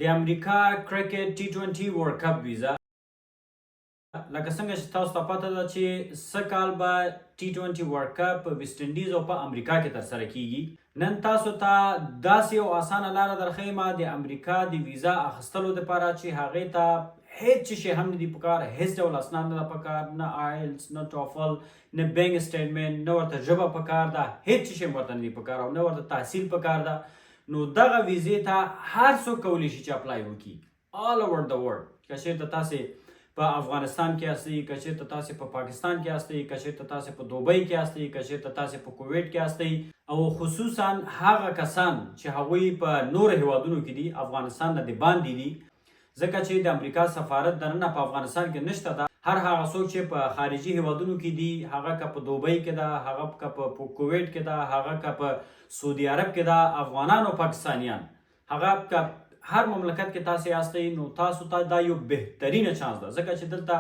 د امریکا کرکټ T20 ورلد کپ ویزا لکه څنګه چې تاسو ته پته ده چې سږ کال به T20 ورلد کپ په ویسټ انډیز او په امریکا کې ترسره کیږي. نن تاسو ته داسې یو اسانه لاره درښیم د امریکا د ویزا اخیستلو دپاره چې هغې ته هیڅ شی هم نه دي پکار، هیڅ ډول اسناد نه ده پکار، نه آیلتس، نه ټوفل، نه بینک سټیټمنټ، نه ورته ژبه پکار ده، هیڅ شی ورته نه دي پکار او نه ورته تحصیل پکار ده. نو دغه ویزې ته هر څوک کولی شي چې اپلای وکړي آل اوور د ورلډ. که چېرته تاسې په افغانستان کې هستئ، که چېرته تاسې په پاکستان کې هستئ، که چېرته تاسې په دوبۍ کې هستئ، که چېرته تاسې په کویټ کې هستئ، او خصوصا هغه کسان چې هغوی په نورو هیوادونو کې دي، افغانستان نه د باندې دي، ځکه چې د امریکا سفارت دننه په افغانستان کې نشته ده. هر هغه څوک چې په خارجي هیوادونو کې دي، هغه که په دوبۍ کې ده، هغه که په کویټ کې ده، هغه که په سعودي عرب کې ده، افغانان او پاکستانیان، هغه که هر مملکت کې تاسې یاستئ، نو تاسو ته دا یو بهترینه چانس ده، ځکه چې دلته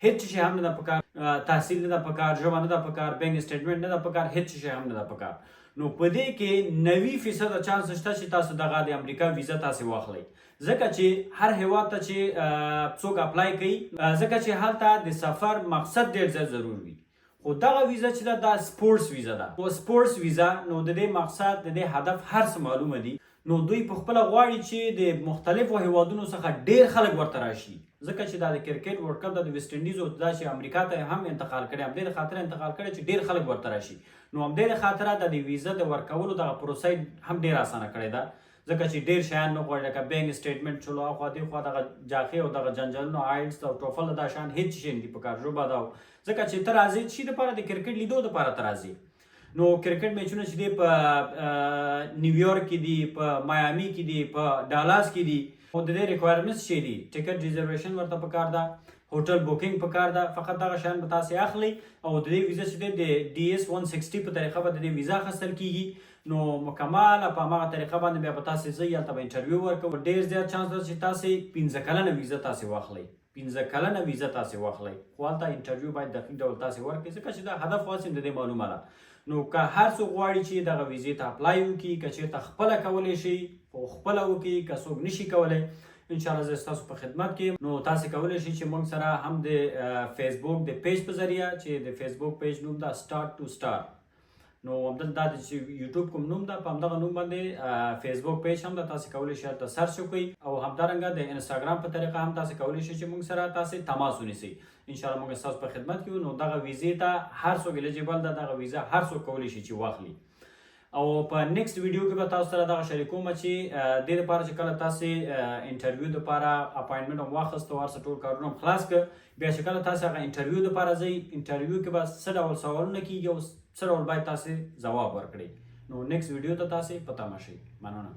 هیڅ شی هم نه ده پکار، تحصیل نه ده پکار، ژبه نه ده پکار، بینک سټیټمنټ نه ده پکار، هیڅ شی هم نه ده پکار. نو په دې کې 90% چانس شته چې تاسو دغه د امریکا ویزا تاسې واخلئ، ځکه چې هر هیواد ته چې څوک اپلای کوي، ځکه چې هلته د سفر مقصد ډېر زیات ضرور وي. خو دغه ویزا چې ده دا سپورټس ویزا ده، او سپورټس ویزا نو د دې مقصد د دې هدف هر څه معلومه دي. نو دوی په خپله غواړي چې د مختلفو هیوادونو څخه ډېر خلک ورته راشي، ځکه چې دا د کرکټ ورلډ کپ د ویسټ انډیز او دا چې امریکا ته هم انتقال کړی، همدې د خاطره انتقال کړی چې ډېر خلک ورته راشي. نو همدې د خاطره د ویزا د ورکولو دغه پروسه هم ډېره اسانه کړې ده، ځکه چې ډېر شیان نه غواړي، لکه بینک سټیټمنټ شولو، اخوا دېخوا دغه جاخې او دغه جنجالونه، آیلټس او ټوفل دا شیان هېڅ شی نه دي پکار، ژبه ده، ځکه چې ته راځې شي دپاره د کرکټ لیدو دپاره ته راځې. نو کرکټ میچونه چې دی په نیویارک کې دي، په مایامي کې دي، په ډالاس کې دي، او د دې ریکوایرمنټس چې دي ټیکټ ریزرویشن ورته پکار ده، هوټل بوکینګ پکار ده، فقط دغه شیان به تاسې اخلئ او د دې ویزا چې دی د DS 160 په طریقه به د دې ویزا اخیستل کیږي. نو مکمله په هماغه طریقه باندې بیا به تاسې ځئ، هلته به انټرویو ورکوئ. ډېر زیات چانس ده چې تاسې 15 کلنه ویزا تاسې واخلئ، 15 کلنه ویزا تاسې واخلئ، خو هلته انټرویو باید دقیق ډول تاسې ورکړئ، ځکه چې دا هدف واسې د دې معلومه ده. نو که هر څوک غواړي چې دغه ویزې ته اپلای وکړي، که چېرته خپله کولی شي خو خپله وکړي، که څوک نشي کولی انشاءالله زه ستاسو په خدمت کې. نو تاسې کولی شئ چې موږ سره هم د فیسبوک د پیج په ذریعه، چې د فیسبوک پیج نوم ده سټارټ ټو سټار، نو همدلته دا د یوټیوب کوم نوم ده، په همدغه نوم باندې فیسبوک پیج هم ده، تاسې کولی شئ هلته سرچ وکړئ، او همدارنګه د انسټاګرام په طریقه هم تاسې کولی شئ چې موږ سره تاسې تماس ونیسئ. انشاءالله موږ ستاسو په خدمت کې یو. نو دغه ویزې ته هر څوک الیجیبل ده، دغه ویزا هر څوک کولی شي چې واخلي. او په نیکسټ ویډیو کې به تاسو سره دغه شریکوم چې دې لپاره چې کله تاسې انټرویو دپاره اپاینټمنټ هم واخیست او هر څه ټول کارونه هم خلاص کړه، بیا چې کله تاسې هغه انټرویو دپاره ځئ، انټرویو کې به څه ډول سوالونه کېږي او څه ډول باید تاسې ځواب ورکړئ. نو نیکسټ ویډیو ته تاسې په تمه شئ. مننه.